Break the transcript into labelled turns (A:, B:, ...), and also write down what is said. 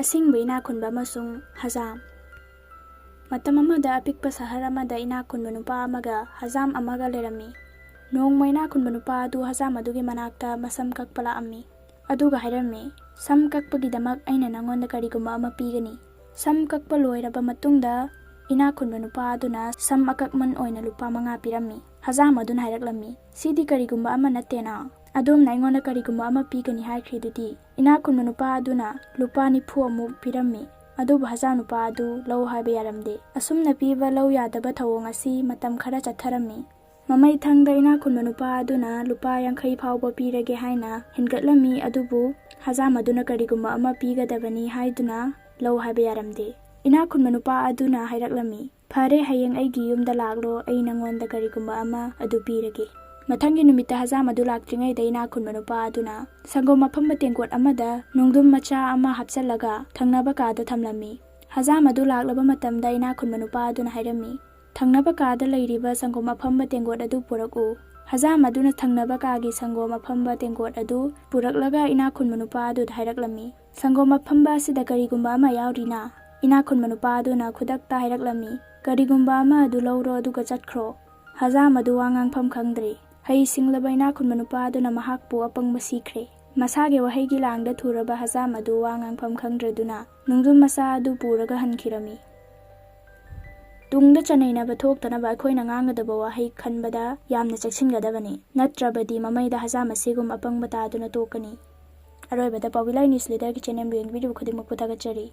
A: Asingba eenakhunba amasung Hazam. Matam amada apikpa sahara amada eenakhunba nupa amaga Hazam amaga lerami. Nongma eenakhunba nupa adu Hazam adugi manakta masam kakpa laammi. Aduga hairami, sam kakpagidamak aina nangonda karigumba ama pigani. Sam kakpa loiraba matungda eenakhunba nupa aduna sam akakman oina lupa manga pirami. Hazam aduna hairaklammi, sidi karigumba ama nattena. Adom na ingonda karigumba ama pigani haikridudi. Eenakhunba nupa aduna lupa nifu amuk pirami. Adubu Hazam nupa adu lau haiba yaramde. Asumna piba lau yadaba thawong asi matam khara chatharami. Mamai thangda eenakhunba nupa aduna lupa 50 phawba pirage haina hingatlami adubu Hazam aduna karigumba ama pigadabani haiduna lau haiba yaramde. Eenakhunba nupa aduna hairaklammi, phare hayeng aigi yumda laglo ai nangonda karigumba ama adu pirage. Mathangi numita Hazam adu laktringaida eenakhunba nupa aduna sangom mafamba tengkot amada nongdum macha ama hapchalaga thangnaba kada thamlammi. Hazam adu laklaba matamda eenakhunba nupa aduna hairami, thangnaba kada leiriba sangom mafamba tengkot adu puraku. Hazam aduna thangnaba kagi sangom mafamba tengkot adu puraklaga eenakhunba nupa adu hairaklammi. Sangom mafamba asida karigumba ama yaurina. Eenakhunba nupa aduna khudakta hairaklammi, karigumba ama adu lauro aduga chatkhro. Hazam adu wangang khangdre. Hai singlaba eenakhunba nupa aduna mahakpu apangba sikre. Masage wahaigi langda thuraba Hazam adu wangangpham khangdraduna nungdum masa adu puraga hankirami. Tungda chanainaba thoktanaba aikoina ngangadaba wahai khanbada yamna cheksingadabani. Natrabadi mamaida Hazam asigum apangba taduna tokani. Aroibada Pavilai News Leader ki channel yeng video khudimuk puthagatchari.